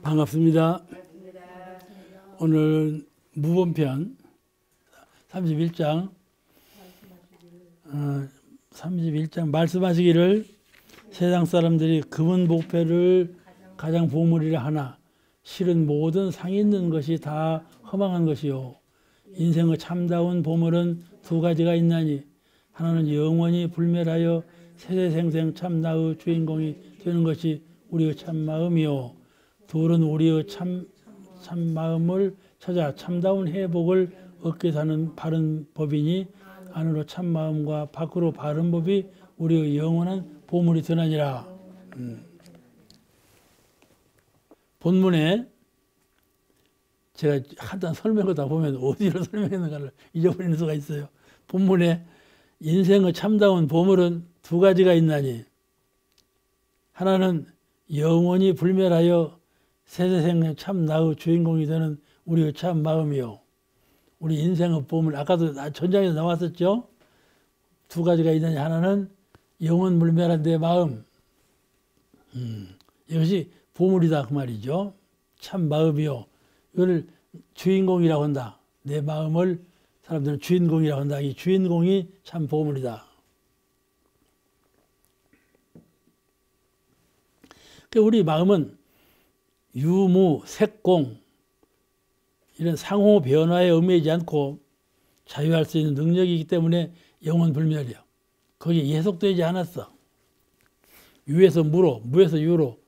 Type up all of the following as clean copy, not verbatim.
반갑습니다. 오늘 무본편 31장 31장 말씀하시기를 세상 사람들이 금은 목패를 가장 보물이라 하나 실은 모든 상이 있는 것이 다 허망한 것이요 인생의 참다운 보물은 두 가지가 있나니 하나는 영원히 불멸하여 세세생생 참나의 주인공이 되는 것이 우리의 참마음이요 둘은 우리의 참마음을 찾아 참다운 회복을 얻게 사는 바른 법이니 안으로 참마음과 밖으로 바른 법이 우리의 영원한 보물이 되나니라. 본문에 제가 한단 설명하다 보면 어디로 설명했는가를 잊어버리는 수가 있어요. 본문에 인생의 참다운 보물은 두 가지가 있나니 하나는 영원히 불멸하여 세세생생 참나의 주인공이 되는 우리의 참마음이요. 우리 인생의 보물, 아까도 전장에서 나왔었죠. 두 가지가 있느니 하나는 영원 불멸한 내 마음. 이것이 보물이다 그 말이죠. 참마음이요. 이걸 주인공이라고 한다. 내 마음을 사람들은 주인공이라고 한다. 이 주인공이 참 보물이다. 우리 마음은 유무, 색공 이런 상호 변화에 얽매이지 않고 자유할 수 있는 능력이기 때문에 영원 불멸이야. 거기에 예속되지 않았어. 유에서 무로, 무에서 유로.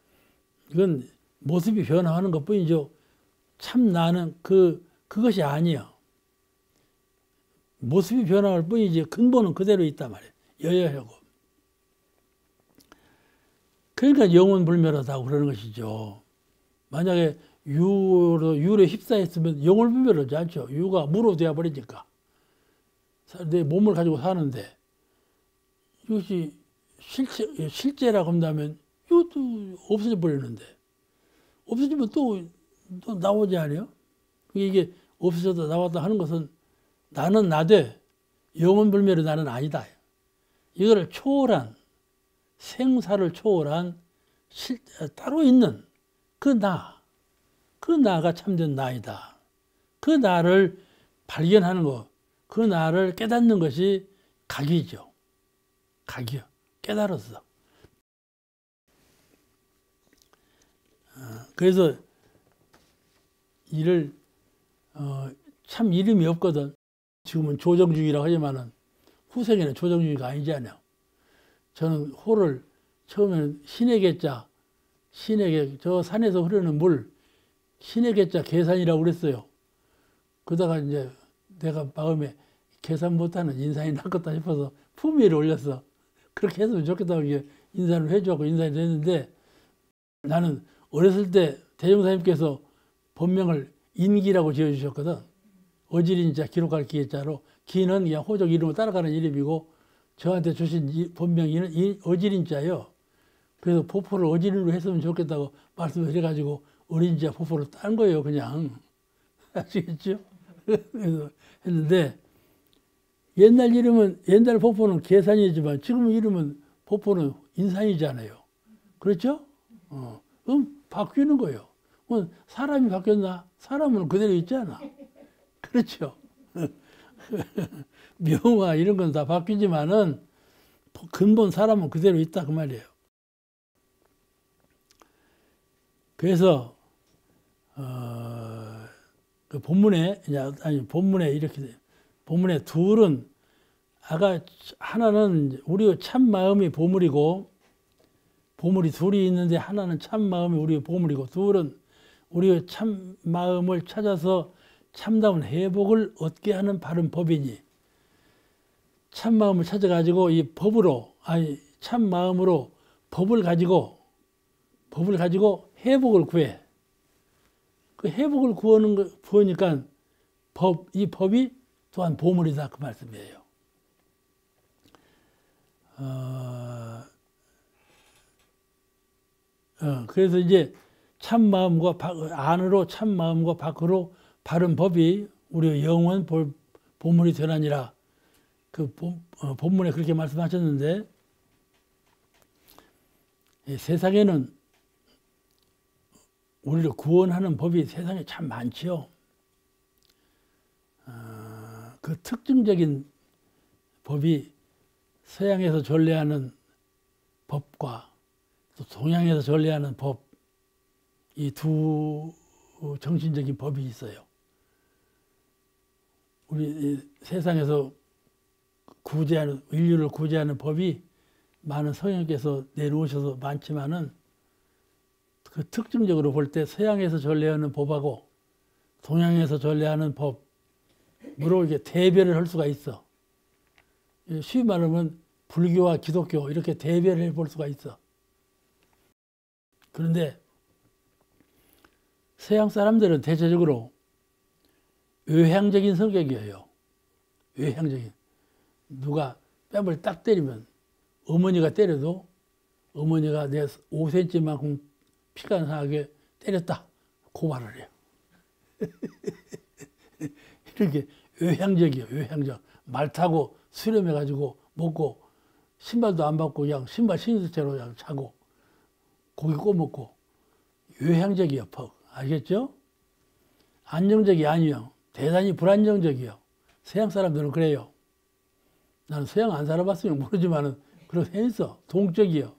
이건 모습이 변화하는 것 뿐이죠. 참 나는 그것이 아니야. 모습이 변화할 뿐이지 근본은 그대로 있단 말이야. 여여하고. 그러니까 영원 불멸하다고 그러는 것이죠. 만약에 유에 휩싸였으면 영원 불멸하지 않죠. 유가 무로 되어버리니까. 내 몸을 가지고 사는데 이것이 실제라고 한다면 이것도 없어져 버리는데 없어지면 또 나오지 않아요? 이게 없어져도 나왔다 하는 것은 나는 나되 영원불멸의 나는 아니다. 이거를 초월한 생사를 초월한 따로 있는 그 나가 참된 나이다. 그 나를 발견하는 것, 그 나를 깨닫는 것이 각이죠. 각이요. 깨달았어. 그래서 이를 참 이름이 없거든. 지금은 조정주의라고 하지만은 후세계는 조정주의가 아니잖아요. 저는 호를 처음에는 신의 계자, 저 산에서 흐르는 물, 신의 계자 계산이라고 그랬어요. 그러다가 이제 내가 마음에 계산 못하는 인산이 낫겠다 싶어서 품위를 올렸어. 그렇게 했으면 좋겠다고 인사를 해주고 인사를 했는데 나는 어렸을 때 대종사님께서 본명을 인기라고 지어주셨거든. 어지린자 기록할 기자로 기는 그냥 호적 이름을 따라가는 이름이고 저한테 주신 본명이 어지린자예요. 그래서 포포를 어지린으로 했으면 좋겠다고 말씀을 해가지고 어린자 포포를 딴 거예요. 그냥 아시겠죠? 그래서 했는데 옛날 포포는 계산이지만 지금 이름은 포포는 인산이잖아요. 그렇죠? 그럼 바뀌는 거예요. 사람이 바뀌었나? 사람은 그대로 있잖아. 그렇죠? 명화 이런 건 다 바뀌지만은 근본 사람은 그대로 있다 그 말이에요. 그래서 그 본문에 이렇게 돼요. 본문에 둘은 하나는 우리의 참 마음이 보물이고 보물이 둘이 있는데 하나는 참 마음이 우리의 보물이고 둘은 우리의 참 마음을 찾아서 참다운 회복을 얻게 하는 바른 법이니 참 마음을 찾아가지고 이 법으로 참 마음으로 법을 가지고 회복을 구해. 그 회복을 구하니까 이 법이 또한 보물이다 그 말씀이에요. 그래서 이제 참마음과 안으로 참마음과 밖으로 바른 법이 우리의 영원 보물이 되나니라. 그 본문에 그렇게 말씀하셨는데 세상에는 우리를 구원하는 법이 세상에 참 많지요. 그 특징적인 법이 서양에서 전례하는 법과 또 동양에서 전례하는 법, 이 두 정신적인 법이 있어요. 우리 세상에서 구제하는, 인류를 구제하는 법이 많은 성령께서 내놓으셔서 많지만은 그 특징적으로 볼 때 서양에서 전례하는 법하고 동양에서 전례하는 법으로 이게 대별을 할 수가 있어. 쉽게 말하면 불교와 기독교 이렇게 대별을 해볼 수가 있어. 그런데 서양 사람들은 대체적으로 외향적인 성격이에요. 외향적인. 누가 뺨을 딱 때리면 어머니가 때려도 어머니가 내 5cm만큼 피가 나게 때렸다 고발을 해요. 이렇게 외향적이에요. 외향적. 말 타고 수렴해가지고 먹고 신발도 안 벗고 그냥 신발 신은 채로 그냥 자고 고기 구워 먹고 외향적이에요. 퍽. 알겠죠? 안정적이 아니요. 대단히 불안정적이요. 서양 사람들은 그래요. 나는 서양 안 살아봤으면 모르지만은 그렇게 했어. 동적이요.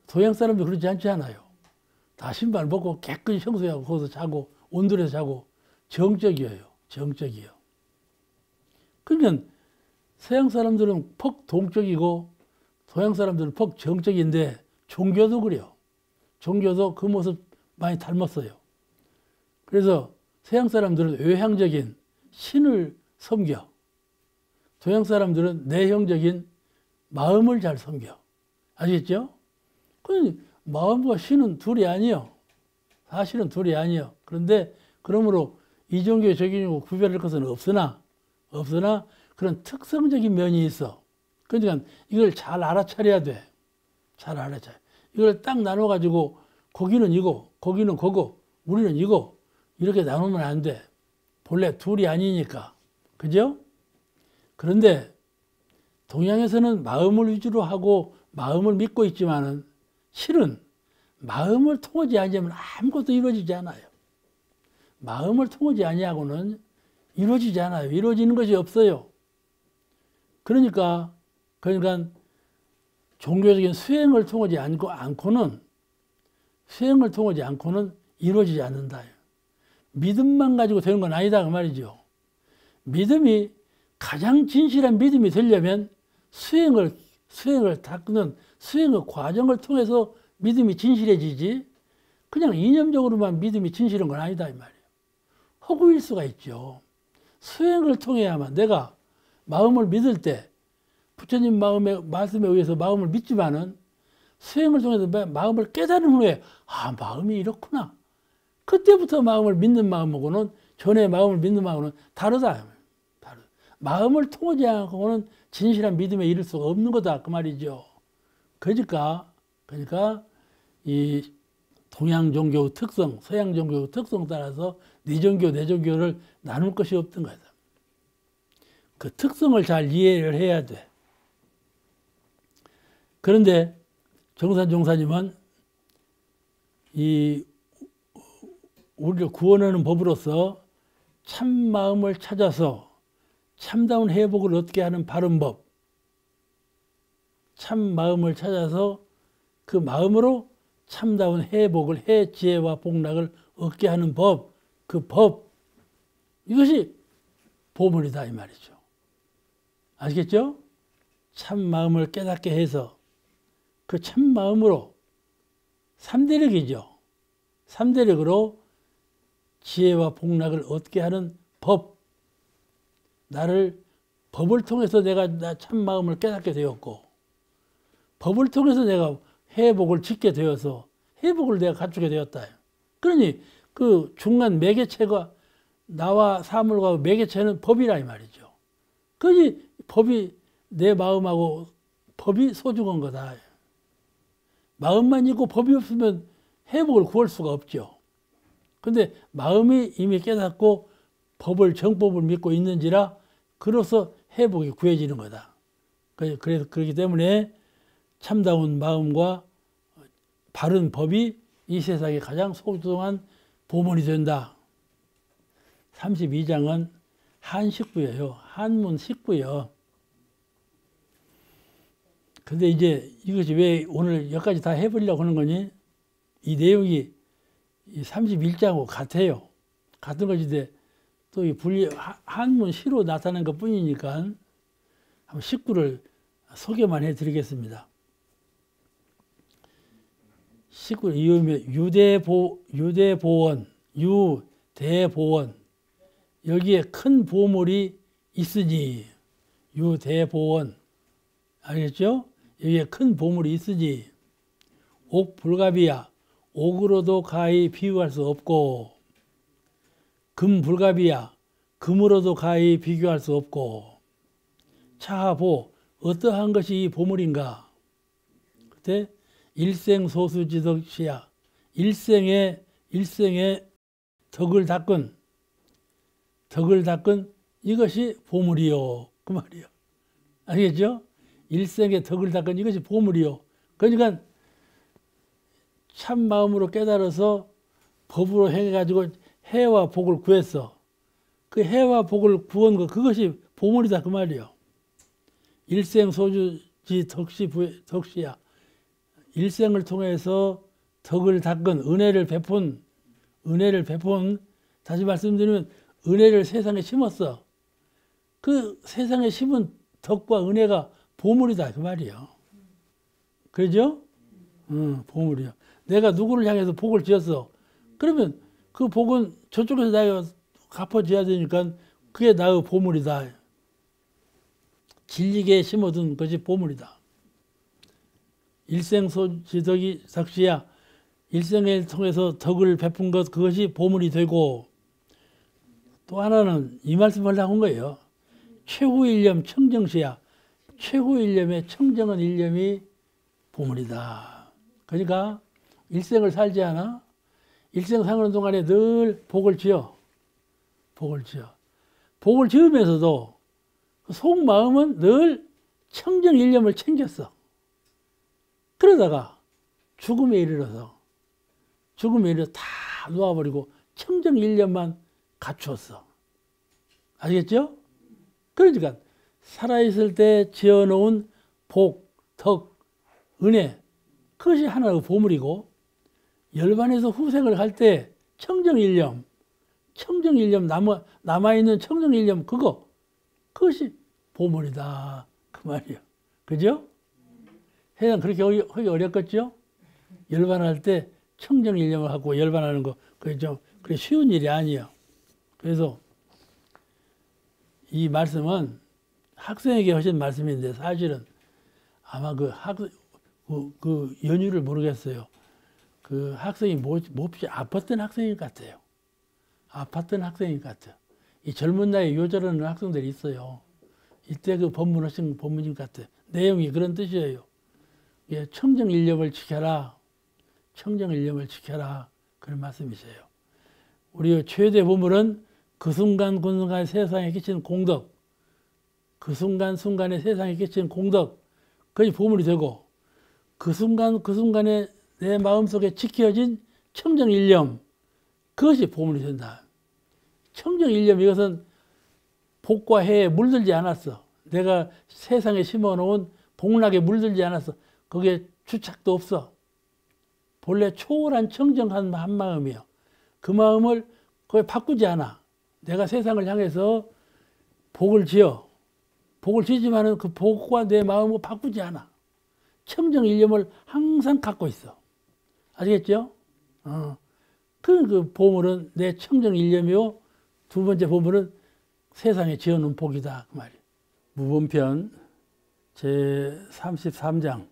동양 사람도 그렇지 않지 않아요. 다 신발 벗고 깨끗이 청소하고 거기서 자고 온돌에서 자고 정적이에요. 정적이요. 그러니까 서양 사람들은 퍽 동적이고 동양 사람들은 퍽 정적인데 종교도 그래요. 종교도 그 모습 많이 닮았어요. 그래서 서양 사람들은 외향적인 신을 섬겨. 동양 사람들은 내형적인 마음을 잘 섬겨. 아시겠죠? 마음과 신은 둘이 아니요. 사실은 둘이 아니요. 그런데 그러므로 이 종교의 적용이고 구별할 것은 없으나 그런 특성적인 면이 있어. 그러니까 이걸 잘 알아차려야 돼. 잘 알아차려. 이걸 딱 나눠가지고 거기는 이거, 거기는 그거, 우리는 이거 이렇게 나누면 안 돼. 본래 둘이 아니니까. 그죠? 그런데 동양에서는 마음을 위주로 하고 마음을 믿고 있지만은 실은 마음을 통하지 아니하면 아무것도 이루어지지 않아요. 마음을 통하지 아니하고는 이루어지지 않아요. 이루어지는 것이 없어요. 그러니까 종교적인 수행을 통하지 않고는 이루어지지 않는다. 믿음만 가지고 되는 건 아니다 그 말이죠. 믿음이 가장 진실한 믿음이 되려면 수행을 닦는 수행의 과정을 통해서 믿음이 진실해지지 그냥 이념적으로만 믿음이 진실한 건 아니다 이 말이에요. 허구일 수가 있죠. 수행을 통해야만 내가 마음을 믿을 때 부처님 말씀에 의해서 마음을 믿지만은 수행을 통해서 마음을 깨달은 후에 마음이 이렇구나. 그때부터 마음을 믿는 마음하고는 전에 마음을 믿는 마음은 다르다. 마음을 통하지 않고는 진실한 믿음에 이를 수가 없는 거다 그 말이죠. 그러니까 이 동양 종교의 특성, 서양 종교의 특성 따라서 네 종교, 내 종교를 나눌 것이 없던 거다. 그 특성을 잘 이해를 해야 돼. 그런데 정산 종사님은 이 우리를 구원하는 법으로서 참 마음을 찾아서 참다운 회복을 얻게 하는 바른 법, 참 마음을 찾아서 그 마음으로 참다운 회복을 지혜와 복락을 얻게 하는 법, 그 법, 이것이 보물이다 이 말이죠. 아시겠죠? 참 마음을 깨닫게 해서 그 참 마음으로 3대력이죠. 3대력으로 지혜와 복락을 얻게 하는 법. 나를 법을 통해서 내가 참 마음을 깨닫게 되었고 법을 통해서 내가 회복을 짓게 되어서 회복을 내가 갖추게 되었다. 그러니 그 중간 매개체가 나와 사물과 매개체는 법이라 이 말이죠. 그러니 법이 내 마음하고 법이 소중한 거다. 마음만 있고 법이 없으면 회복을 구할 수가 없죠. 근데 마음이 이미 깨닫고 정법을 믿고 있는지라 그로서 회복이 구해지는 거다. 그래서 그렇기 때문에 참다운 마음과 바른 법이 이 세상에 가장 소중한 보물이 된다. 32장은 한식구예요. 한문 식구예요. 근데 이제 이것이 왜 오늘 여기까지 다 해보려고 하는 거니? 이 내용이 이 31장하고 같아요. 같은 것인데 또 이 분리 한문 시로 나타난 것 뿐이니까 한번 식구를 소개만 해드리겠습니다. 식구 이음에 유대보원, 유대보원 여기에 큰 보물이 있으니 유대보원 알겠죠? 여기에 큰 보물이 있으니 옥불갑이야 옥으로도 가히 비교할 수 없고 금불갑이야 금으로도 가히 비교할 수 없고 차하보 어떠한 것이 보물인가? 그때 일생소수지덕시야 일생의 덕을 닦은 이것이 보물이요 그 말이요. 알겠죠? 일생의 덕을 닦은 이것이 보물이요. 그러니까 참 마음으로 깨달아서 법으로 행해가지고 해와 복을 구했어. 그 해와 복을 구한 거 그것이 보물이다 그 말이요. 일생소주지 덕시야. 일생을 통해서 덕을 닦은 은혜를 베푼 다시 말씀드리면 은혜를 세상에 심었어. 그 세상에 심은 덕과 은혜가 보물이다 그 말이요. 그러죠? 보물이요. 내가 누구를 향해서 복을 지었어. 그러면 그 복은 저쪽에서 내가 갚아줘야 되니까 그게 나의 보물이다. 진리게 심어둔 것이 보물이다. 일생소지덕이 덕시야. 일생을 통해서 덕을 베푼 것 그것이 보물이 되고 또 하나는 이 말씀을 하고 온 거예요. 최후일념 청정시야. 최후일념의 청정한 일념이 보물이다. 그러니까 일생을 살지 않아? 일생 사는 동안에 늘 복을 지어. 복을 지으면서도 그 속마음은 늘 청정일념을 챙겼어. 그러다가 죽음에 이르러서 다 놓아버리고 청정일념만 갖추었어. 아시겠죠? 그러니까 살아있을 때 지어놓은 복, 덕, 은혜 그것이 하나의 보물이고 열반에서 후생을 할 때 청정일념 남아있는 청정일념 그것이 보물이다 그 말이에요. 그죠? 세상 그렇게 하기 어렵겠죠? 열반할 때 청정일념을 갖고 열반하는 거 그게 좀 그게 쉬운 일이 아니에요. 그래서 이 말씀은 학생에게 하신 말씀인데 사실은 아마 그 연유를 모르겠어요. 그 학생이 몹시 아팠던 학생인 것 같아요. 이 젊은 나이에 요절하는 학생들이 있어요. 이때 그 법문하신 법문인 것 같아요. 내용이 그런 뜻이에요. 예, 청정일념을 지켜라. 그런 말씀이세요. 우리 최대 보물은 그 순간 세상에 끼친 공덕, 그 순간에 세상에 끼친 공덕, 그것이 보물이 되고 그 순간에 내 마음속에 지켜진 청정일념, 그것이 보물이 된다. 청정일념 이것은 복과 해에 물들지 않았어. 내가 세상에 심어놓은 복락에 물들지 않았어. 거기에 주착도 없어. 본래 초월한 청정한 한 마음이요. 그 마음을 거의 바꾸지 않아. 내가 세상을 향해서 복을 지지만은 그 복과 내 마음을 바꾸지 않아. 청정일념을 항상 갖고 있어. 아시겠죠? 그 보물은 내 청정일념이요. 두 번째 보물은 세상에 지어놓은 복이다. 그 말이에요. 무본편 제33장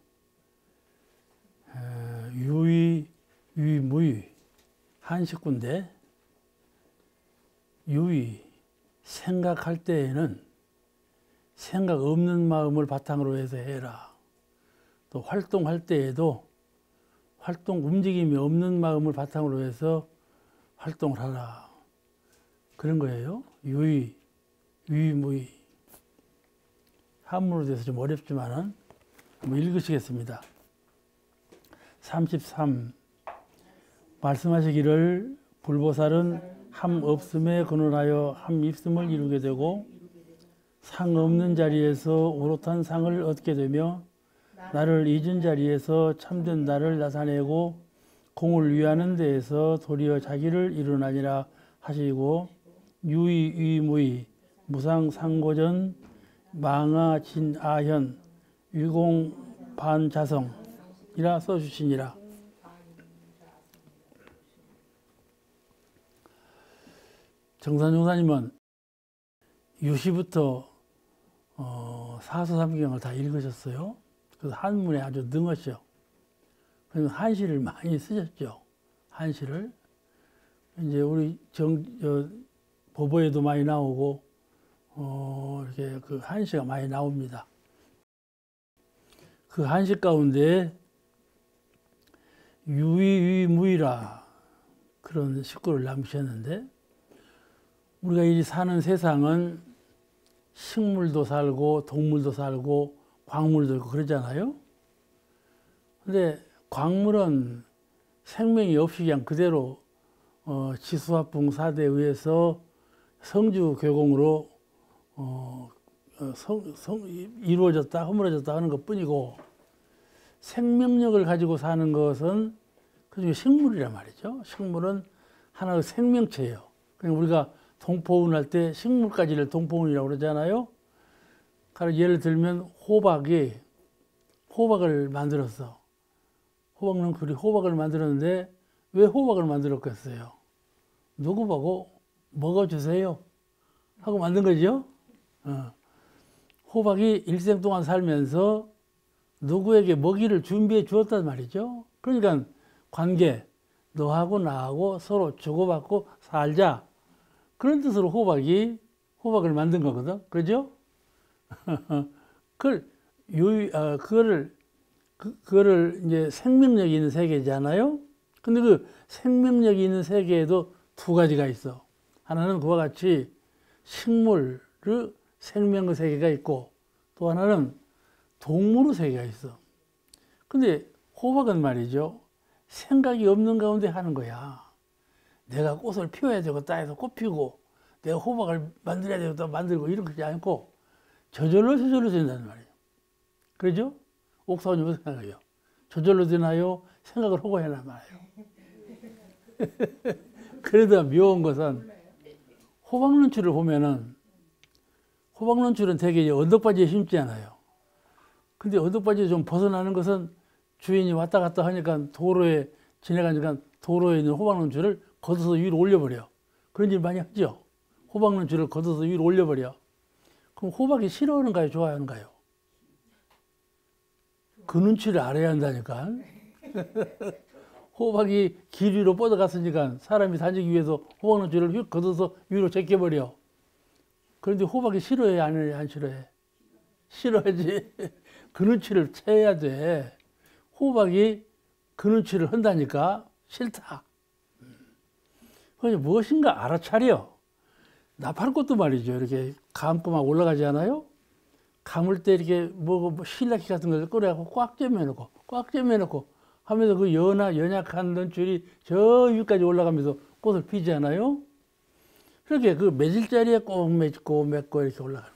유의 한식구인데 유의 생각할 때에는 생각 없는 마음을 바탕으로 해서 해라. 또 활동할 때에도 움직임이 없는 마음을 바탕으로 해서 활동을 하라. 그런 거예요. 유의무의. 한문으로 돼서 좀 어렵지만은 한번 읽으시겠습니다. 33. 말씀하시기를 불보살은 함 없음에 근원하여 함 있음을 이루게 되고 상 없는 자리에서 오롯한 상을 얻게 되며 나를 잊은 자리에서 참된 나를 나타내고 공을 위하는 데에서 도리어 자기를 이루나니라 하시고 유의 위무의 무상상고전 망아진아현 위공반자성이라 써주시니라. 정산종사님은 유시부터 사서삼경을 다 읽으셨어요. 그래서 한문에 아주 능하셔. 그래서 한시를 많이 쓰셨죠. 한시를. 이제 우리 법어에도 많이 나오고, 이렇게 그 한시가 많이 나옵니다. 그 한시 가운데 유의무이라 그런 식구를 남기셨는데, 우리가 이 사는 세상은 식물도 살고 동물도 살고 광물도 있고 그러잖아요. 근데 광물은 생명이 없이 그냥 그대로 지수화풍 사대에 의해서 성주 괴공으로 이루어졌다 허물어졌다 하는 것 뿐이고, 생명력을 가지고 사는 것은 그중에 식물이란 말이죠. 식물은 하나의 생명체예요. 그냥 우리가 동포운할 때 식물까지를 동포운이라고 그러잖아요. 예를 들면 호박을 만들었어. 호박농쿨이 호박을 만들었는데 왜 호박을 만들었겠어요? 누구 보고 먹어주세요 하고 만든 거죠. 호박이 일생 동안 살면서 누구에게 먹이를 준비해 주었단 말이죠. 그러니까 관계, 너하고 나하고 서로 주고받고 살자, 그런 뜻으로 호박을 만든 거거든. 그죠? 그거를 이제 생명력이 있는 세계잖아요. 근데 그 생명력이 있는 세계에도 두 가지가 있어. 하나는 그와 같이 식물의 생명의 세계가 있고, 또 하나는 동물의 세계가 있어. 근데 호박은 말이죠, 생각이 없는 가운데 하는 거야. 내가 꽃을 피워야 되겠다 해서 꽃 피우고, 내가 호박을 만들어야 되겠다 만들고, 이렇게 않고 저절로 된다는 말이에요. 그러죠? 옥사원님 어떻게 생각해요? 저절로 되나요? 생각을 하고 해나 말이에요. 그래도 묘한 것은 호박눈추를 보면은, 호박눈추는 되게 언덕바지에 심지 않아요. 근데 언덕바지에 좀 벗어나는 것은 주인이 왔다 갔다 하니까 도로에 지나가니까 도로에 있는 호박눈추를 걷어서 위로 올려버려. 그런 일 많이 하죠. 호박눈추를 걷어서 위로 올려버려. 그럼 호박이 싫어하는가요? 좋아하는가요? 그 눈치를 알아야 한다니까. 호박이 길 위로 뻗어갔으니까 사람이 다니기 위해서 호박눈추를 휙 걷어서 위로 제껴버려. 그런데 호박이 싫어해? 안 싫어해? 싫어하지. 그 눈치를 채야 돼. 호박이 그 눈치를 한다니까 싫다. 그래서 무엇인가 알아차려. 나팔꽃도 말이죠. 이렇게 감고 막 올라가지 않아요? 감을 때 이렇게 실라키 같은 걸 꺼내갖고 꽉 꿰매놓고 하면서 그 연약한 눈줄이 저 위까지 올라가면서 꽃을 피지 않아요? 그렇게 그 맺을 자리에 꼭 맺고 이렇게 올라가는.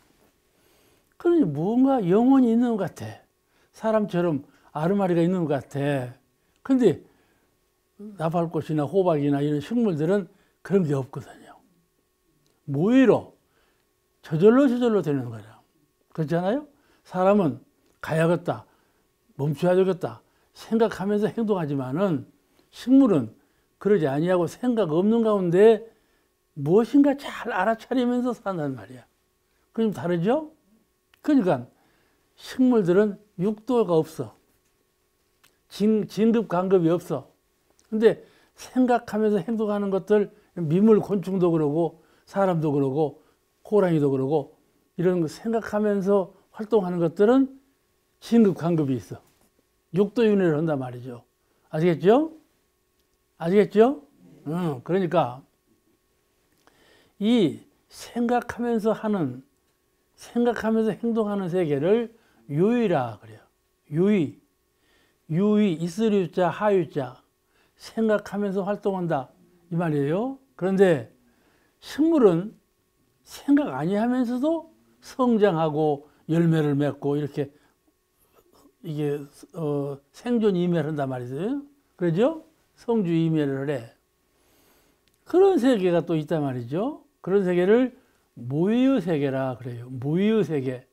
그러니 뭔가 영혼이 있는 것 같아. 사람처럼 아르마리가 있는 것 같아. 근데 나팔꽃이나 호박이나 이런 식물들은 그런 게 없거든요. 모이로 저절로 되는 거죠. 그렇잖아요? 사람은 가야겠다, 멈춰야 되겠다 생각하면서 행동하지만은, 식물은 그러지 아니하고 생각 없는 가운데 무엇인가 잘 알아차리면서 산단 말이야. 그럼 다르죠? 그러니까 식물들은 육도가 없어. 진급 간급이 없어. 근데 생각하면서 행동하는 것들, 미물 곤충도 그러고 사람도 그러고 호랑이도 그러고 이런 거 생각하면서 활동하는 것들은 진급 간급이 있어. 육도윤회를 한단 말이죠. 아시겠죠? 그러니까 이 생각하면서 행동하는 세계를 유의라 그래요. 유의, 있을 유자, 하유자. 생각하면서 활동한다 이 말이에요. 그런데 식물은 생각 아니하면서도 성장하고 열매를 맺고 이렇게 이게 생존 이멸을 한단 말이죠. 그러죠? 성주 이멸을 해. 그런 세계가 또 있단 말이죠. 그런 세계를 무의의 세계라 그래요. 무의의 세계.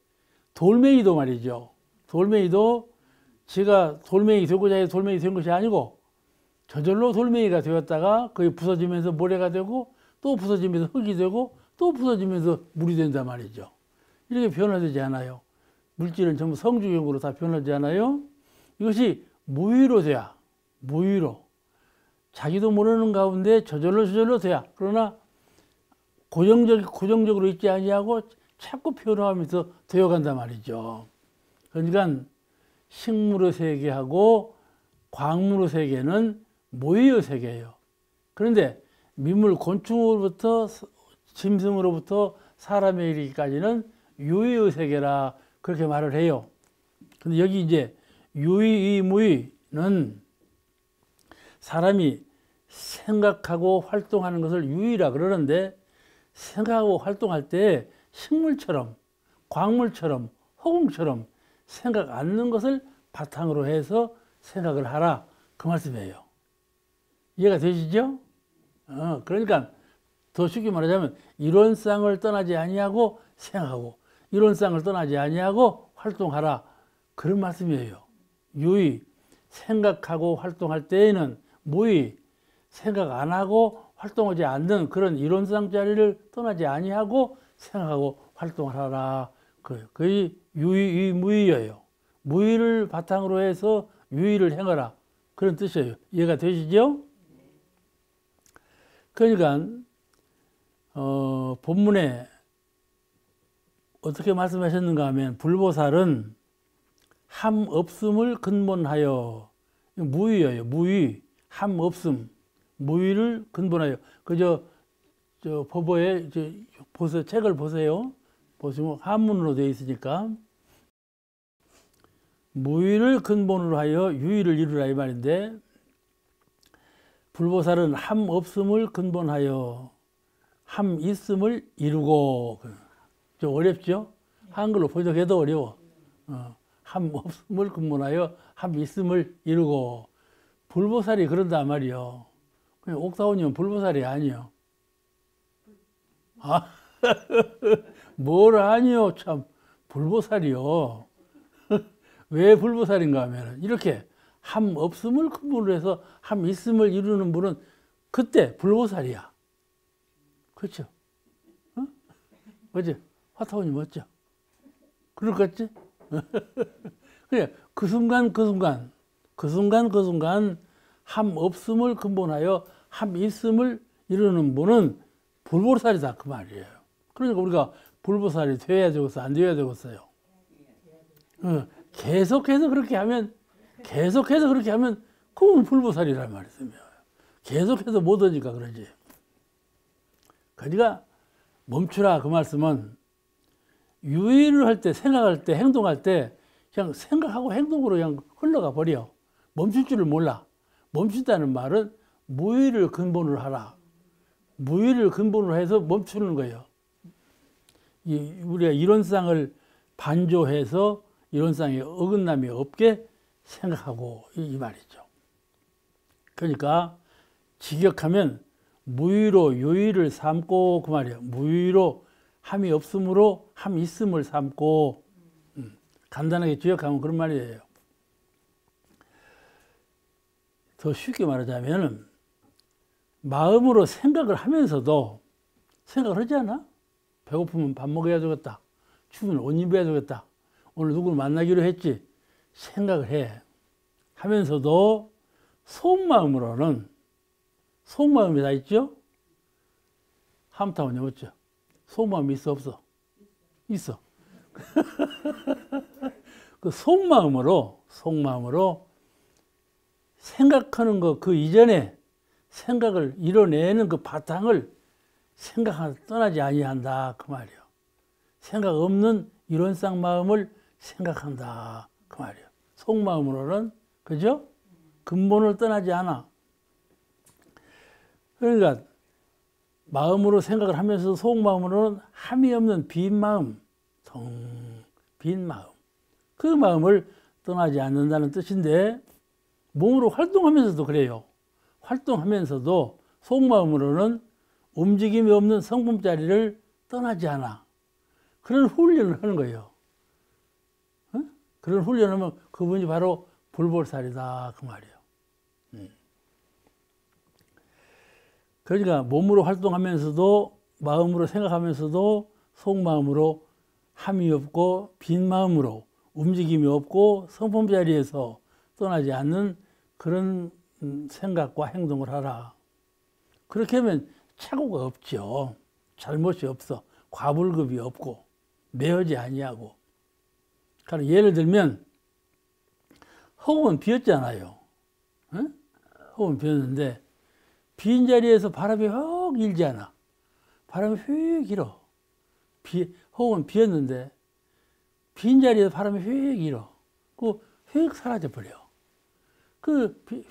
돌멩이도 말이죠. 돌멩이도 지가 돌멩이 되고자 해서 돌멩이 된 것이 아니고 저절로 돌멩이가 되었다가 거기 부서지면서 모래가 되고 또 부서지면서 흙이 되고 또 부서지면서 물이 된단 말이죠. 이렇게 변화되지 않아요. 물질은 전부 성주경으로 다 변하지 않아요. 이것이 무의로 돼야. 무의로. 자기도 모르는 가운데 저절로 돼야. 그러나 고정적으로 있지 아니하고 자꾸 변화하면서 되어간단 말이죠. 그러니까 식물의 세계하고 광물의 세계는 무의의 세계예요. 그런데 민물 곤충으로부터 짐승으로부터 사람에 이르기까지는 유의의 세계라 그렇게 말을 해요. 근데 여기 이제 유의, 무의는 사람이 생각하고 활동하는 것을 유의라 그러는데 생각하고 활동할 때 식물처럼 광물처럼 허공처럼 생각 않는 것을 바탕으로 해서 생각을 하라 그 말씀이에요. 이해가 되시죠? 그러니까 더 쉽게 말하자면 이론상을 떠나지 아니하고 생각하고 이론상을 떠나지 아니하고 활동하라 그런 말씀이에요. 유의, 생각하고 활동할 때에는 무의, 생각 안 하고 활동하지 않는 그런 이론상 자리를 떠나지 아니하고 생각하고 활동을 하라. 그게 유의, 무의예요. 무의를 바탕으로 해서 유의를 행하라. 그런 뜻이에요. 이해가 되시죠? 그러니까 본문에 어떻게 말씀하셨는가 하면 불보살은 함 없음을 근본하여 무의예요. 무의, 함 없음, 무의를 근본하여. 그저 법어에 보세요. 책을 보세요. 보시면 한문으로 되어 있으니까 무의를 근본으로 하여 유의를 이루라 이 말인데 불보살은 함 없음을 근본하여 함 있음을 이루고 좀 어렵죠? 한글로 번역해도 어려워. 함 없음을 근본하여 함 있음을 이루고 불보살이 그런단 말이요. 그냥 옥타원이면 불보살이 아니요. 뭘 아니요 참 불보살이요. 왜 불보살인가 하면 이렇게 함 없음을 근본으로 해서 함 있음을 이루는 분은 그때 불보살이야. 그렇죠? 그렇지? 화타원이 멋져. 그럴 것 같지? 그래 그 순간 함 없음을 근본하여 함 있음을 이루는 분은 불보살이다 그 말이에요. 그러니까 우리가 불보살이 돼야 되겠어 안 돼야 되겠어요? 계속해서 그렇게 하면 그건 불보살이란 말씀이에요. 계속해서 못 오니까 그러지. 그러니까 멈추라 그 말씀은 유의를 할 때, 생각할 때, 행동할 때 그냥 생각하고 행동으로 그냥 흘러가 버려. 멈출 줄을 몰라. 멈춘다는 말은 무의를 근본으로 하라. 무의를 근본으로 해서 멈추는 거예요. 우리가 이론상을 반조해서 이론상에 어긋남이 없게 생각하고 이 말이죠. 그러니까 직역하면 무의로 유의를 삼고 그 말이에요. 무의로 함이 없으므로 함 있음을 삼고 간단하게 직역하면 그런 말이에요. 더 쉽게 말하자면 마음으로 생각을 하면서도 생각을 하지 않아? 배고프면 밥 먹어야 되겠다. 추우면 옷 입어야 되겠다. 오늘 누구를 만나기로 했지. 생각을 해. 하면서도 속마음으로는 속마음이 다 있죠? 함타원이 없죠? 속마음이 있어 없어? 있어. 그 속마음으로 생각하는 거 그 이전에 생각을 이뤄내는 그 바탕을 생각하고 떠나지 아니한다 그 말이에요. 생각 없는 이론상 마음을 생각한다 그 말이에요. 속마음으로는 그죠? 근본을 떠나지 않아. 그러니까 마음으로 생각을 하면서도 속마음으로는 함이 없는 빈 마음, 빈 마음. 그 마음을 떠나지 않는다는 뜻인데 몸으로 활동하면서도 그래요. 활동하면서도 속마음으로는 움직임이 없는 성품자리를 떠나지 않아. 그런 훈련을 하는 거예요. 어? 그런 훈련을 하면 그분이 바로 불보살이다 그 말이에요. 그러니까 몸으로 활동하면서도 마음으로 생각하면서도 속마음으로 함이 없고 빈 마음으로 움직임이 없고 성품 자리에서 떠나지 않는 그런 생각과 행동을 하라. 그렇게 하면 착오가 없죠. 잘못이 없어. 과불급이 없고 매어지 아니하고. 그러니까 예를 들면 허공은 비었잖아요. 응? 허공은 비었는데 빈 자리에서 바람이 확 일지 않아. 바람이 휙 일어. 허공은 비었는데 빈 자리에서 바람이 휙 일어. 휙 사라져 버려.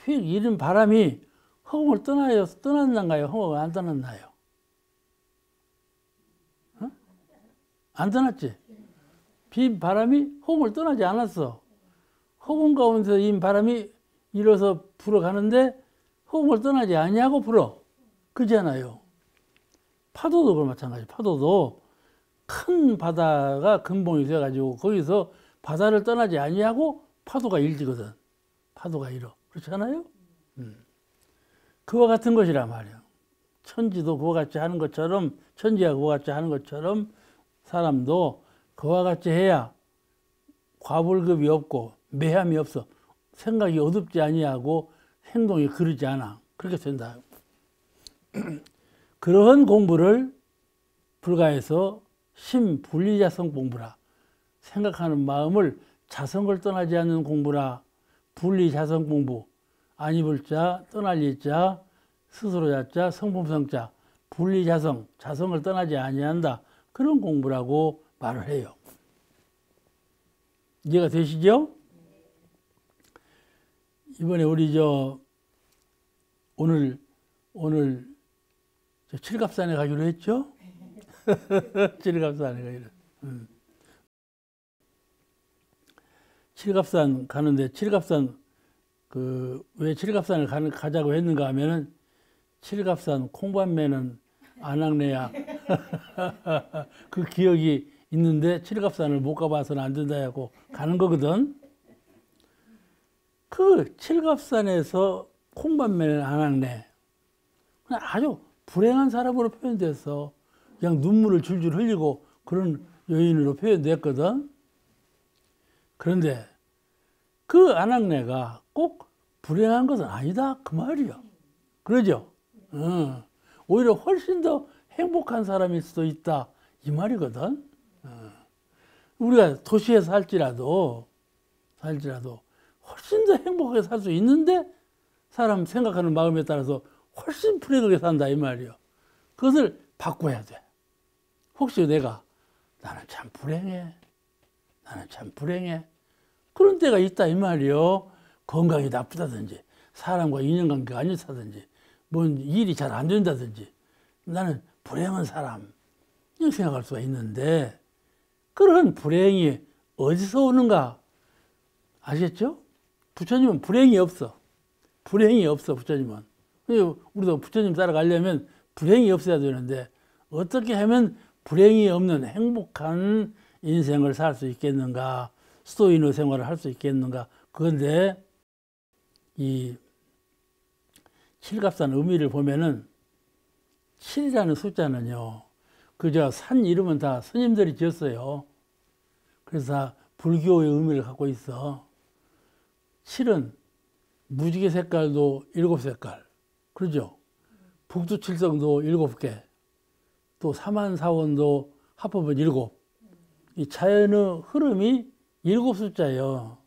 휙 이른 바람이 허공을 떠났나요? 허공을 안 떠났나요? 어? 안 떠났지? 빈 바람이 허공을 떠나지 않았어. 허공 가운데서 인 바람이 일어서 불어가는데 허공을 떠나지 아니하고 불어. 그렇잖아요. 파도도 그런 마찬가지. 파도도 큰 바다가 근본이 돼가지고 거기서 바다를 떠나지 아니하고 파도가 일지거든. 파도가 일어. 그렇잖아요? 그와 같은 것이란 말이에요. 천지도 그와 같이 하는 것처럼, 천지가 그와 같이 하는 것처럼 사람도 그와 같이 해야 과불급이 없고 매함이 없어. 생각이 어둡지 아니하고 행동이 그르지 않아. 그렇게 된다. 그러한 공부를 불가해서 심분리자성 공부라. 생각하는 마음을 자성을 떠나지 않는 공부라. 분리자성 공부. 아니불 자, 떠날 이자, 스스로 자자, 성품성자. 분리자성, 자성을 떠나지 아니한다. 그런 공부라고 말을 해요. 이해가 되시죠? 이번에 우리 오늘 칠갑산에 가기로 했죠? 칠갑산에 가기로. 칠갑산 가는데 왜 칠갑산을 가자고 했는가 하면은 칠갑산 콩밤매는 안악내야. 그 기억이 있는데 칠갑산을 못 가봐서는 안 된다 하고 가는 거거든. 그 칠갑산에서 콩밤매는 안악내. 그냥 아주 불행한 사람으로 표현돼서 그냥 눈물을 줄줄 흘리고 그런 여인으로 표현됐거든. 그런데 그 안악내가 꼭 불행한 것은 아니다 그 말이야. 그러죠? 오히려 훨씬 더 행복한 사람일 수도 있다 이 말이거든. 우리가 도시에 살지라도 훨씬 더 행복하게 살 수 있는데 사람 생각하는 마음에 따라서 훨씬 불행하게 산다 이 말이요. 그것을 바꿔야 돼. 혹시 나는 참 불행해. 그런 때가 있다 이 말이요. 건강이 나쁘다든지 사람과 인연관계가 안 좋다든지 뭔 일이 잘 안 된다든지 나는 불행한 사람 이렇게 생각할 수가 있는데 그런 불행이 어디서 오는가 아시겠죠? 부처님은 불행이 없어. 부처님은. 우리도 부처님 따라가려면 불행이 없어야 되는데 어떻게 하면 불행이 없는 행복한 인생을 살 수 있겠는가, 수도인의 생활을 할 수 있겠는가. 그런데 이 칠갑산 의미를 보면은 7이라는 숫자는요, 그저 산 이름은 다 스님들이 지었어요. 그래서 다 불교의 의미를 갖고 있어. 7은 무지개 색깔도 7색깔. 그러죠? 북두칠성도 7개. 또 사만사원도 합법은 7. 이 자연의 흐름이 7숫자예요.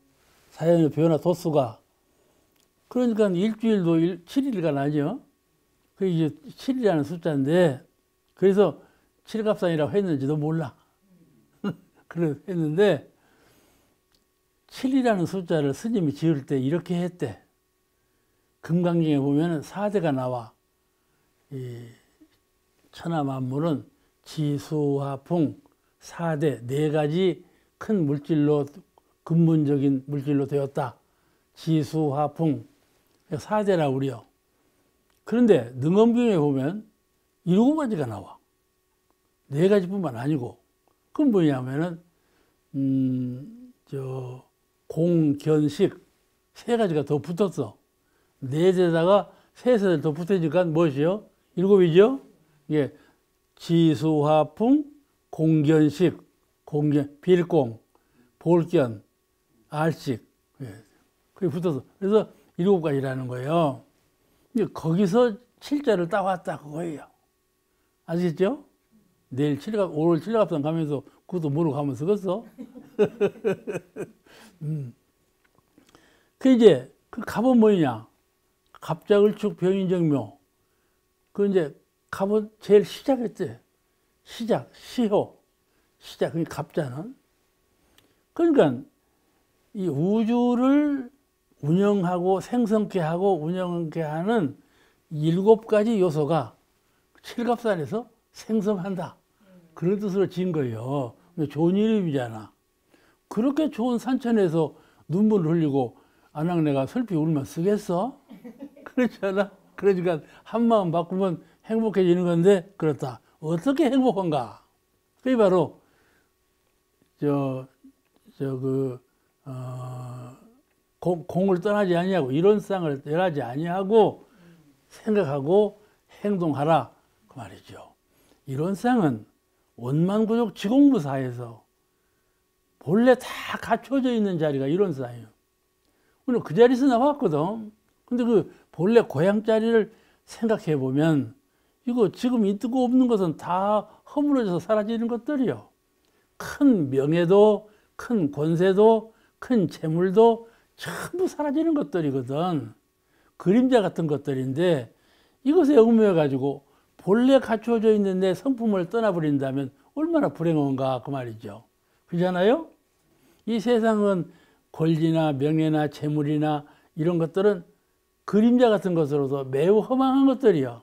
자연의 변화 도수가. 그러니까 일주일도 7일간 아니요. 그게 이제 7이라는 숫자인데, 그래서 칠갑산이라고 했는지도 몰라. 그래서 했는데, 7이라는 숫자를 스님이 지을 때 이렇게 했대. 금강경에 보면 4대가 나와. 이 천하만물은 지수화풍 4대 4가지 큰 물질로 근본적인 물질로 되었다. 지수화풍 4대라고 그래요. 그런데 능엄경에 보면 7가지가 나와. 4가지뿐만 아니고 그건 뭐냐면은 공견식 3가지가 더 붙었어. 4대에다가 3세대 더 붙으니까 무엇이요? 7이죠? 이게 지수화풍, 공견식, 빌공, 볼견, 알식. 그게 붙어서. 그래서 7가지라는 거예요. 거기서 7자를 따왔다 그거예요. 아시겠죠? 내일 오늘 칠갑산 가면서 그것도 모르고 가면 쓰겠어? 그 이제 그 갑은 뭐냐? 갑자을축 병인정묘. 그 이제 갑은 제일 시작했대. 시효. 그게 갑자는. 그러니까 이 우주를 운영하고 생성케 하고 운영케 하는 7가지 요소가 칠갑산에서 생성한다. 그런 뜻으로 지은 거예요. 좋은 이름이잖아. 그렇게 좋은 산천에서 눈물을 흘리고 안악내가 슬피 울면 쓰겠어? 그렇잖아. 그러니까 한마음 바꾸면 행복해지는 건데 그렇다. 어떻게 행복한가? 그게 바로 공을 떠나지 아니하고 이론상을 떠나지 아니하고 생각하고 행동하라 그 말이죠. 이론상은 원만구족 지공무사에서 본래 다 갖춰져 있는 자리가 이론상이에요. 우리는 그 자리에서 나왔거든. 근데 그 본래 고향 자리를 생각해 보면 이거 지금 있고 없는 것은 다 허물어져서 사라지는 것들이요. 큰 명예도, 큰 권세도, 큰 재물도 전부 사라지는 것들이거든. 그림자 같은 것들인데 이것에 얽매여 가지고 본래 갖춰져 있는 내 성품을 떠나버린다면 얼마나 불행한가 그 말이죠. 그렇잖아요? 이 세상은 권리나 명예나 재물이나 이런 것들은 그림자 같은 것으로서 매우 허망한 것들이요.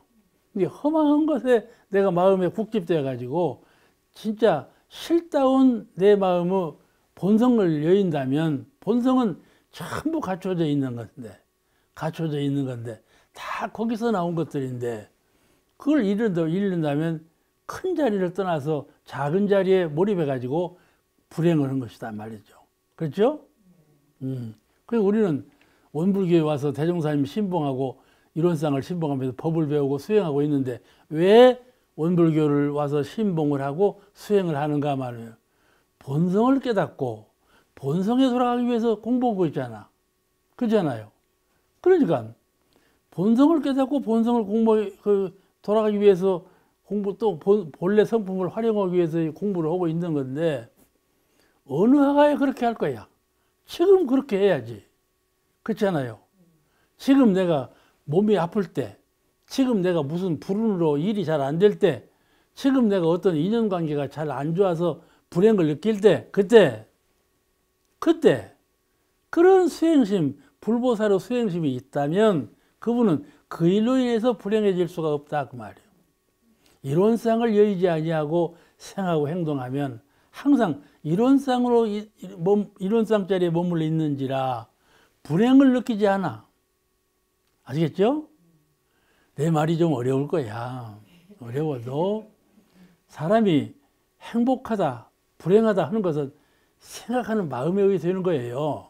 근데 허망한 것에 내가 마음에 국집되어 가지고 진짜 실다운 내 마음의 본성을 여인다면 본성은 전부 갖춰져 있는 건데 다 거기서 나온 것들인데 그걸 잃는다면 큰 자리를 떠나서 작은 자리에 몰입해 가지고 불행을 한 것이다 말이죠. 그렇죠? 그리고 우리는 원불교에 와서 대종사님 신봉하고 이론상을 신봉하면서 법을 배우고 수행하고 있는데 왜 원불교를 와서 신봉을 하고 수행을 하는가 말이에요. 본성을 깨닫고 본성에 돌아가기 위해서 공부하고 있잖아. 그렇잖아요. 그러니까 본성을 깨닫고 본성을 돌아가기 위해서 또 본래 성품을 활용하기 위해서 공부를 하고 있는 건데 어느 하가에 그렇게 할 거야? 지금 그렇게 해야지. 그렇잖아요. 지금 내가 몸이 아플 때, 지금 내가 무슨 불운으로 일이 잘 안 될 때, 지금 내가 어떤 인연관계가 잘 안 좋아서 불행을 느낄 때, 그때 그런 수행심, 불보살의 수행심이 있다면 그분은 그 일로 인해서 불행해질 수가 없다 그 말이에요. 이론상을 여의지 아니하고 생하고 행동하면 항상 이론상으로 이론상 자리에 머물러 있는지라 불행을 느끼지 않아. 아시겠죠? 내 말이 좀 어려울 거야. 어려워도 사람이 행복하다, 불행하다 하는 것은 생각하는 마음에 의해 되는 거예요.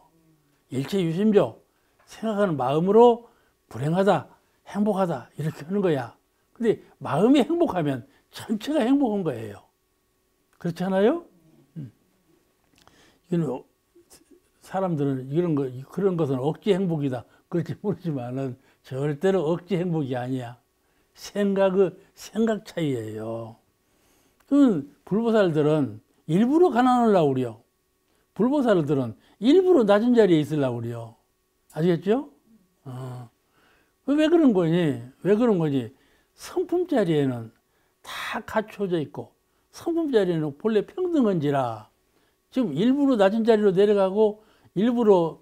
일체유심조 생각하는 마음으로 불행하다, 행복하다 이렇게 하는 거야. 근데 마음이 행복하면 전체가 행복한 거예요. 그렇지 않아요? 이건 사람들은 그런 것은 억지 행복이다 그렇지 모르지만은 절대로 억지 행복이 아니야. 생각 차이예요. 그 불보살들은 일부러 가난하려고 그래요. 불보살들은 일부러 낮은 자리에 있으려고 그래요. 아시겠죠? 왜 그런 거니? 왜 그런 거지? 성품 자리에는 다 갖춰져 있고 성품 자리에는 본래 평등한지라 지금 일부러 낮은 자리로 내려가고 일부러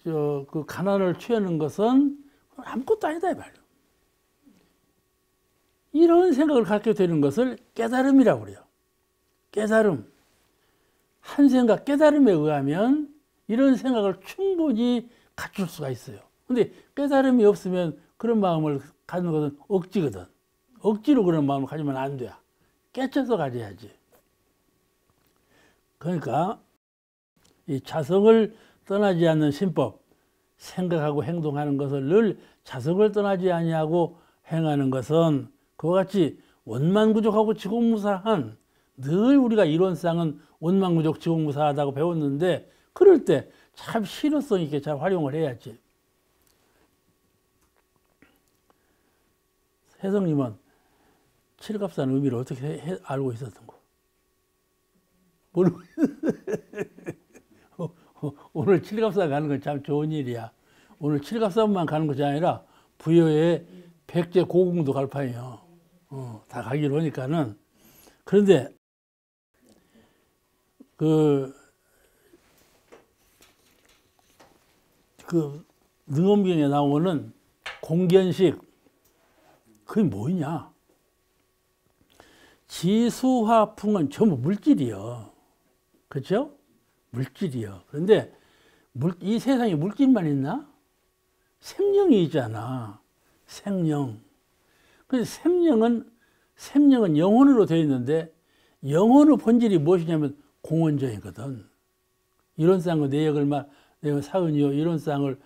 그 가난을 취하는 것은 아무것도 아니다 이 말이에요. 이런 생각을 갖게 되는 것을 깨달음이라고 그래요. 깨달음. 한 생각, 깨달음에 의하면 이런 생각을 충분히 갖출 수가 있어요. 근데 깨달음이 없으면 그런 마음을 갖는 것은 억지거든. 억지로 그런 마음을 가지면 안 돼. 깨쳐서 가져야지. 그러니까 이 자성을 떠나지 않는 신법, 생각하고 행동하는 것을 늘 자성을 떠나지 아니하고 행하는 것은 그와 같이 원만구족하고 지공무사한, 늘 우리가 이론상은 원만구족 지공무사하다고 배웠는데 그럴 때 참 실효성 있게 잘 활용을 해야지. 혜성님은 칠갑산 의미를 어떻게 알고 있었던 거? 모르고 오늘 칠갑산 가는 건 참 좋은 일이야. 오늘 칠갑산만 가는 것이 아니라 부여에 백제 고궁도 갈 판이요. 다 가기로 하니까는. 그런데 그 능엄경에 나오는 공견식, 그게 뭐냐? 지수화풍은 전부 물질이요. 그렇죠? 물질이요. 그런데 이 세상에 물질만 있나? 생명이 있잖아. 생명. 그래서 생명은 영혼으로 되어 있는데 영혼의 본질이 무엇이냐면 공원정이거든. 이론상의 내역을 사은이요. 이론상을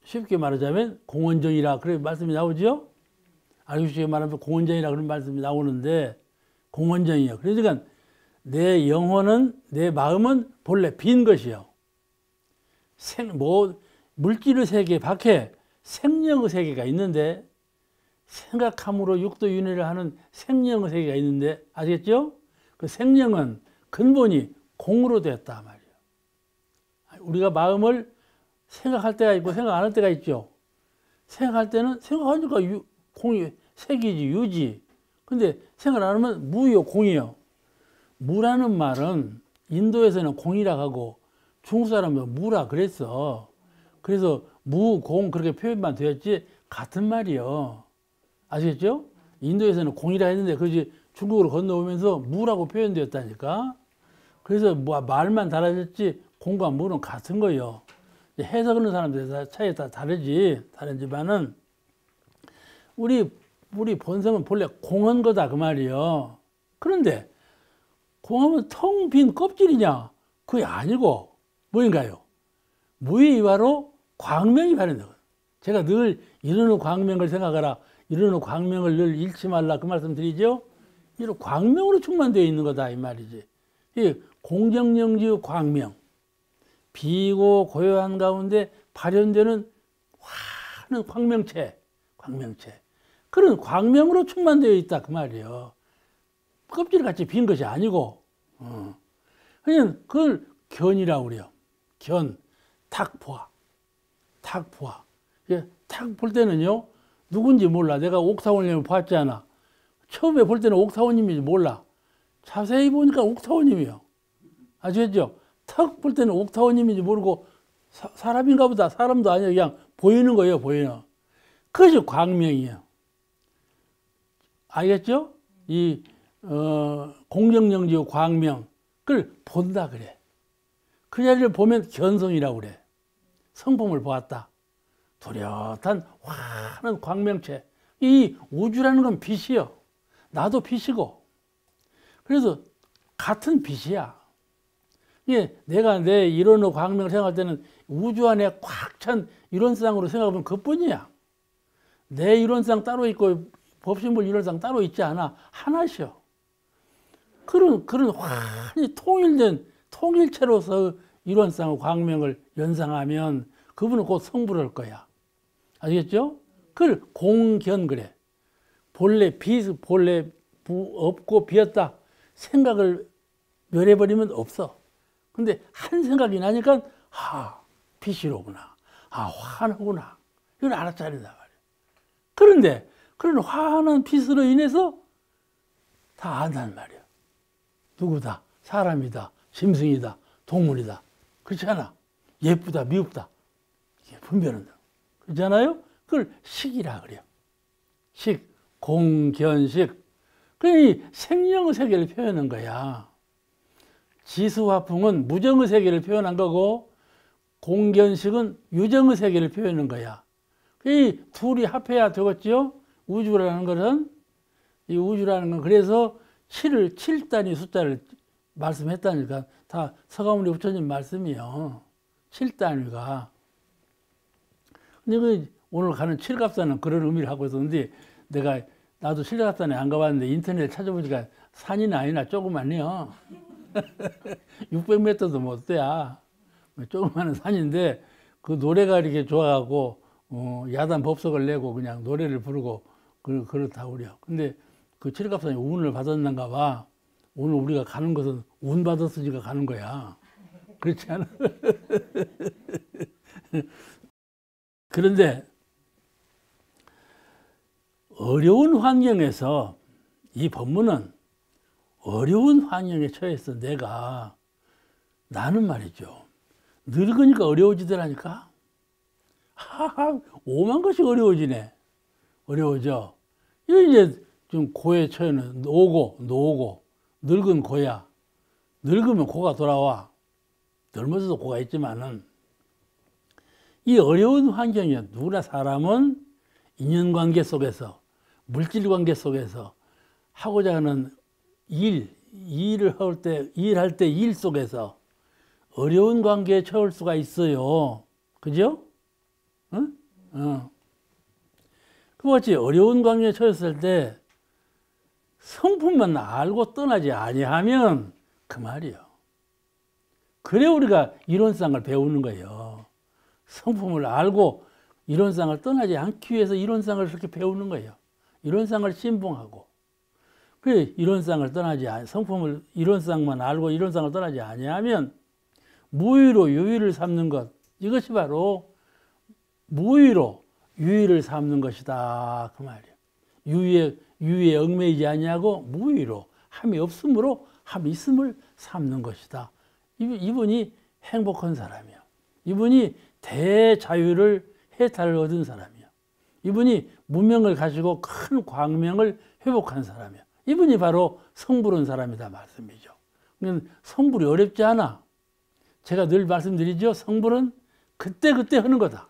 쉽게 말하자면 공원정이라 그래 말씀이 나오죠. 알고 쉽게 말하면 공원정이라 그런 말씀이 나오는데 공원정이요. 그러니까 내 영혼은, 내 마음은 본래 빈 것이요. 물질의 세계 밖에 생명의 세계가 있는데, 생각함으로 육도윤회를 하는 생명의 세계가 있는데, 아시겠죠? 그 생명은 근본이 공으로 되었다 말이에요. 우리가 마음을 생각할 때가 있고 생각 안 할 때가 있죠. 생각할 때는 생각하니까 공이 색이지, 유지. 근데 생각 안 하면 무요, 공이요. 무라는 말은 인도에서는 공이라고 하고 중국 사람은 무라 그랬어. 그래서 무, 공 그렇게 표현만 되었지 같은 말이요. 아시겠죠? 인도에서는 공이라 했는데 그것이 중국으로 건너오면서 무라고 표현되었다니까. 그래서 말만 달라졌지 공과 무는 같은 거예요. 해석하는 사람들에 차이가 다 다르지만은 우리 본성은 본래 공한 거다 그 말이요. 그런데 공하면 텅 빈 껍질이냐? 그게 아니고 뭐인가요? 무의 이화로 광명이 발현된 거예요. 제가 늘 이르는 광명을 생각하라, 이르는 광명을 늘 잃지 말라 그 말씀 드리죠. 이런 광명으로 충만되어 있는 거다 이 말이지. 이 공정영지의 광명, 비고 고요한 가운데 발현되는 환한 광명체. 그런 광명으로 충만되어 있다 그 말이에요. 껍질같이 빈 것이 아니고. 그냥 그걸 견이라고 그래요. 견, 탁포화. 탁 볼 때는요, 누군지 몰라. 내가 옥타원님을 봤잖아. 처음에 볼 때는 옥타원님인지 몰라. 자세히 보니까 옥타원님이요. 아시겠죠? 탁 볼 때는 옥타원님인지 모르고 사람인가 보다. 사람도 아니야. 그냥 보이는 거예요, 보이는. 그것이 광명이에요. 알겠죠? 이 공정영지의 광명, 그걸 본다 그래. 그 자리를 보면 견성이라고 그래. 성품을 보았다. 뚜렷한 환한 광명체. 이 우주라는 건 빛이요. 나도 빛이고. 그래서 같은 빛이야. 예, 내가 내 이론의 광명을 생각할 때는 우주 안에 꽉 찬 이론상으로 생각하면 그뿐이야. 내 이론상 따로 있고 법신물 이론상 따로 있지 않아. 하나시여. 그런 환히 통일된 통일체로서 이론상의 광명을 연상하면 그분은 곧 성불할 거야. 아시겠죠? 그걸 공견 그래. 본래 없고 비었다. 생각을 멸해버리면 없어. 근데 한 생각이 나니까 빛이로구나. 환하구나. 이걸 알아차린단 말이야. 그런데 그런 환한 빛으로 인해서 다 안다는 말이야. 누구다? 사람이다. 짐승이다. 동물이다. 그렇지 않아? 예쁘다. 미흡다. 이게 분별한다. 그렇잖아요? 그걸 식이라 그래요. 식, 공견식. 그 생명의 세계를 표현한 거야. 지수화풍은 무정의 세계를 표현한 거고, 공견식은 유정의 세계를 표현한 거야. 이 둘이 합해야 되겠죠? 우주라는 것은, 이 우주라는 건 그래서 7단위 숫자를 말씀했다니까. 다 서가모니 부처님 말씀이요. 7단위가. 근데 그 오늘 가는 칠갑산은 그런 의미를 하고 있었는데, 나도 칠갑산에 안 가봤는데 인터넷 찾아보니까 산이나 아니나 조그만해요. 600m도 못 돼야. 조그마한 산인데, 그 노래가 이렇게 좋아하고, 야단 법석을 내고 그냥 노래를 부르고, 그렇다고 그래요. 근데 그 칠갑산이 운을 받았는가 봐. 오늘 우리가 가는 것은 운 받았으니까 가는 거야. 그렇지 않아? 그런데 어려운 환경에서 이 법문은 어려운 환경에 처해서 나는 말이죠. 늙으니까 어려워지더라니까. 오만 것이 어려워지네. 어려워져. 이제 좀 고에 처해는 노고, 늙은 고야. 늙으면 고가 돌아와. 젊어서도 고가 있지만은, 이 어려운 환경이야. 누구나 사람은 인연관계 속에서, 물질관계 속에서 하고자 하는 일을 할 때 일 속에서 어려운 관계에 처할 수가 있어요. 그죠? 응? 그렇지. 어려운 관계에 처했을 때 성품만 알고 떠나지 아니하면 그 말이요. 그래 우리가 이론상을 배우는 거예요. 성품을 알고 이론상을 떠나지 않기 위해서 이론상을 그렇게 배우는 거예요. 이론상을 신봉하고. 그래 이론상을 떠나지 성품을 이론상만 알고 이론상을 떠나지 아니하면 무의로 유의를 삼는 것, 이것이 바로 무의로 유의를 삼는 것이다 그 말이에요. 유의에 얽매이지 아니하고 무의로 함이 없으므로 함이 있음을 삼는 것이다. 이분이 행복한 사람이야. 이분이 대자유를 해탈을 얻은 사람이야. 이분이 무명을 가지고 큰 광명을 회복한 사람이야. 이분이 바로 성불한 사람이다 말씀이죠. 성불이 어렵지 않아. 제가 늘 말씀드리죠. 성불은 그때그때 하는 거다.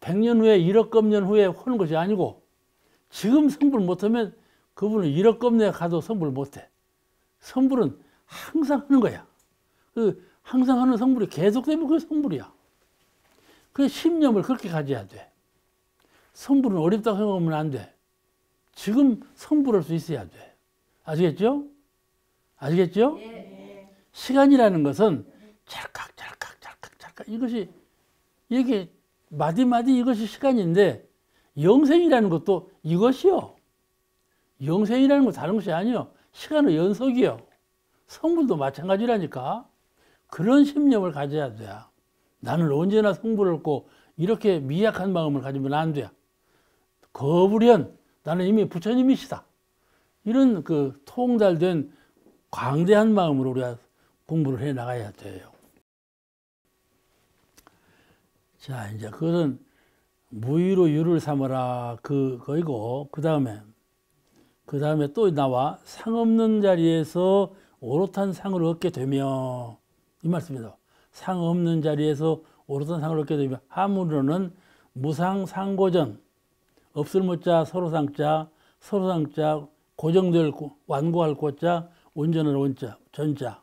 100년 후에 1억 겁년 후에 하는 것이 아니고 지금 성불 못하면 그분은 1억 겁년에 가도 성불 못해. 성불은 항상 하는 거야. 항상 하는 성불이 계속되면 그게 성불이야. 그 신념을 그렇게 가져야 돼. 성불은 어렵다고 생각하면 안 돼. 지금 성불할 수 있어야 돼. 아시겠죠? 아시겠죠? 네. 시간이라는 것은 찰칵 이것이 이게 마디마디 이것이 시간인데 영생이라는 것도 이것이요. 영생이라는 건 다른 것이 아니요. 시간의 연속이요. 성불도 마찬가지라니까. 그런 심념을 가져야 돼. 나는 언제나 성불을 얻고 이렇게 미약한 마음을 가지면 안 돼. 거부련 나는 이미 부처님이시다. 이런 그 통달된 광대한 마음으로 우리가 공부를 해 나가야 돼요. 자, 이제 그것은 무의로 유를 삼으라 그거이고, 그 다음에 또 나와 상 없는 자리에서 오롯한 상을 얻게 되며, 이 말씀입니다. 상 없는 자리에서 오롯한 상을 얻게 되며, 하물로는 무상상고전, 없을 못자 서로상자, 서로상자 고정될 완고할 고자, 온전할 원자, 전자.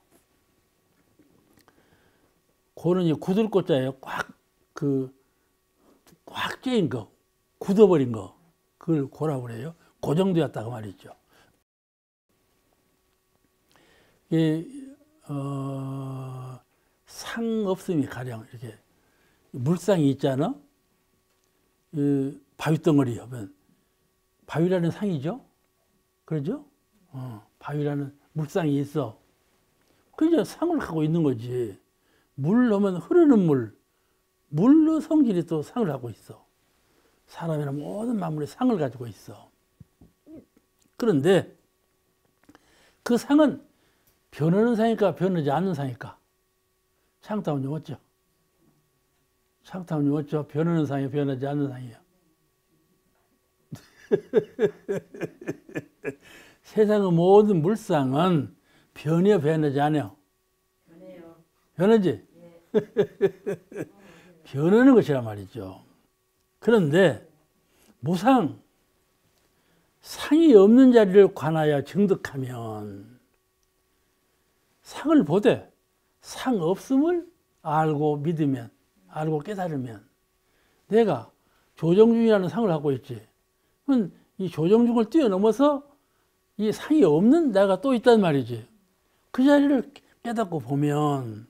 고는 이 굳을 고자예요. 꽉 쬐인 거, 굳어버린 거, 그걸 고라고 그래요. 고정되었다고 말이죠. 상 없음이 가령 이렇게 물상이 있잖아. 바위덩어리 하면 바위라는 상이죠. 그러죠? 바위라는 물상이 있어. 그냥 상을 갖고 있는 거지. 물 하면 흐르는 물로 성질이 또 상을 갖고 있어. 사람이나 모든 만물이 상을 가지고 있어. 그런데 그 상은 변하는 상일까 변하지 않는 상일까? 창타운 용어죠. 창타운 용어죠. 변하는 상이 변하지 않는 상이에요. 세상의 모든 물상은 변해요, 변하지 않아요? 변해요. 변하지? 네. 변하는 것이란 말이죠. 그런데 무상, 상이 없는 자리를 관하여 증득하면 상을 보되 상 없음을 알고 믿으면, 알고 깨달으면 내가 조정중이라는 상을 갖고 있지. 그럼 이 조정중을 뛰어넘어서 이 상이 없는 내가 또 있단 말이지. 그 자리를 깨닫고 보면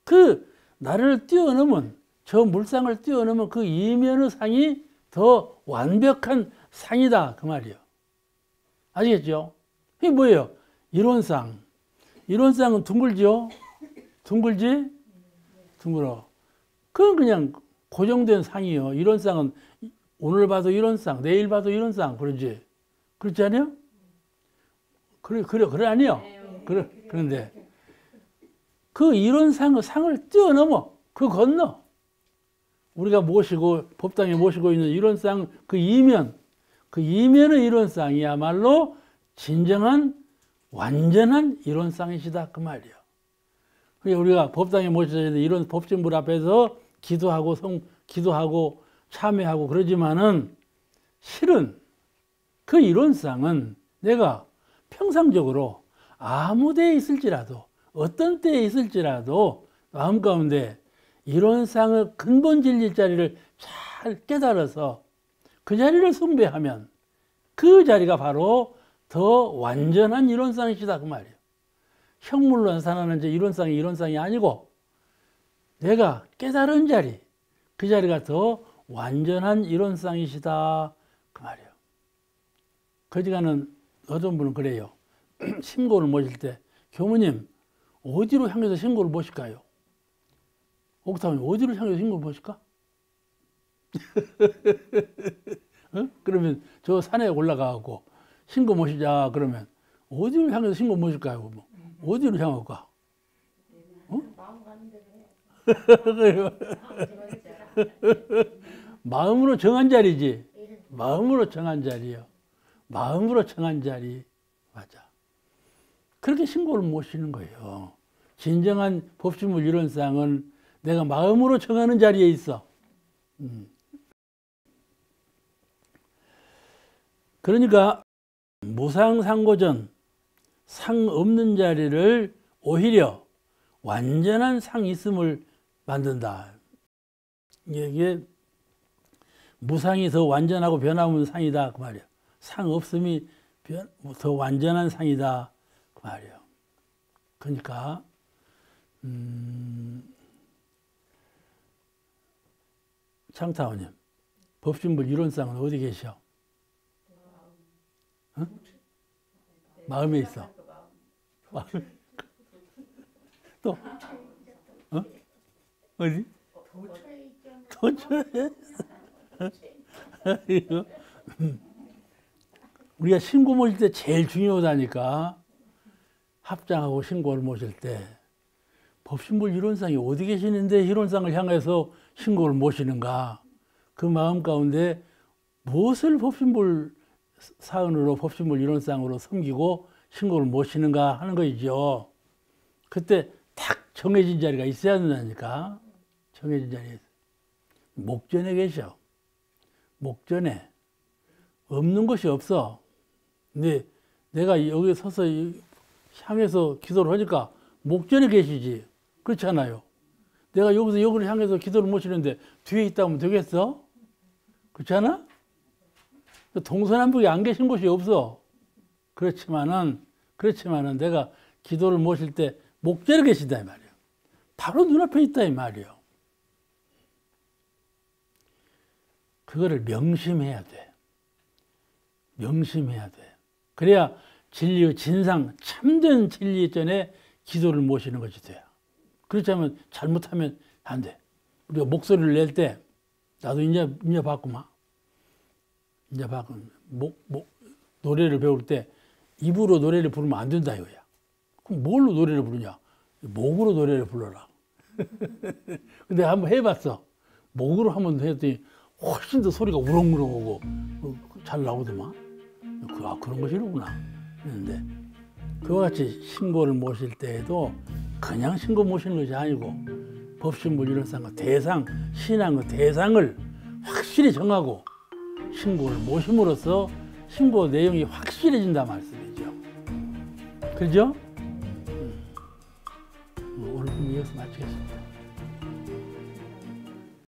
그 나를 뛰어넘은 저 물상을 뛰어넘은 그 이면의 상이 더 완벽한 상이다 그 말이에요. 아시겠죠? 이게 뭐예요? 이론상. 이론상은 둥글지요? 둥글지? 둥글어. 그건 그냥 고정된 상이에요. 이론상은 오늘 봐도 이론상, 내일 봐도 이론상 그러지. 그렇지 않아요? 그래 아니요? 그런데 그 이론상의 상을 뛰어넘어 그 건너 우리가 모시고 법당에 모시고 있는 이론상 그 이면의 이론상이야말로 진정한 완전한 이론상이시다 그 말이에요. 그러니까 우리가 법당에 모셔져 있는 이런 법진물 앞에서 기도하고 참회하고 그러지만은 실은 그 이론상은 내가 평상적으로 아무 데에 있을지라도 어떤 때에 있을지라도 마음 가운데 이론상의 근본 진리 자리를 잘 깨달아서 그 자리를 숭배하면 그 자리가 바로 더 완전한 이론상이시다 그 말이에요. 형물로 나타나는 이론상이 아니고 내가 깨달은 자리, 그 자리가 더 완전한 이론상이시다 그 말이에요. 거지가는 어떤 분은 그래요. 신고를 모실 때 교무님 어디로 향해서 신고를 모실까요? 옥타님 어디로 향해서 신고를 모실까? 어? 그러면 저 산에 올라가고 신고 모시자 그러면 어디로 향해서 신고 모실까요? 뭐. 어디로 향할까? 어? 마음 가는 대로 해. 마음으로 정한 자리지. 마음으로 정한 자리요. 마음으로 정한 자리. 맞아. 그렇게 신고를 모시는 거예요. 진정한 법신물 이론상은 내가 마음으로 정하는 자리에 있어. 그러니까 무상상고전 상 없는 자리를 오히려 완전한 상 있음을 만든다. 이게 무상이 더 완전하고 변함없는 상이다 그 말이야. 상 없음이 더 완전한 상이다 그 말이에요. 그러니까 창타원님 법신불 이론상은 어디 계셔? 어? 마음에 있어. 또 어? 어디? 도처에 우리가 신고 모실 때 제일 중요하다니까. 합장하고 신고를 모실 때 법신불 이론상이 어디 계시는데 이론상을 향해서 신고를 모시는가? 그 마음 가운데 무엇을 법신불 사은으로 법신불 이론상으로 섬기고 신고를 모시는가 하는 거이죠. 그때 딱 정해진 자리가 있어야 된다니까. 정해진 자리에 목전에 계셔. 목전에 없는 것이 없어. 근데 내가 여기 서서 향해서 기도를 하니까 목전에 계시지. 그렇잖아요. 내가 여기서 여기를 향해서 기도를 모시는데 뒤에 있다면 되겠어? 그렇잖아? 동서남북에 안 계신 곳이 없어. 그렇지만은 내가 기도를 모실 때 목전에 계신다 이 말이에요. 바로 눈앞에 있다 이 말이에요. 그거를 명심해야 돼. 명심해야 돼. 그래야 진리의 진상, 참된 진리 전에 기도를 모시는 것이 돼요. 그렇지 않으면 잘못하면 안 돼. 우리가 목소리를 낼 때 나도 이제 봤구만. 이제 봤구만. 노래를 배울 때 입으로 노래를 부르면 안 된다 이거야. 그럼 뭘로 노래를 부르냐? 목으로 노래를 불러라. 근데 한번 해봤어. 목으로 한번 했더니 훨씬 더 소리가 우렁우렁 오고 잘 나오더만. 그런 것이로구나. 그런데 그와 같이 신고를 모실 때에도 그냥 신고 모시는 것이 아니고 법신불일원상과 대상, 신앙의 대상을 확실히 정하고 신고를 모심으로써 신고 내용이 확실해진다 말씀이죠. 그죠? 오늘 여기서 마치겠습니다.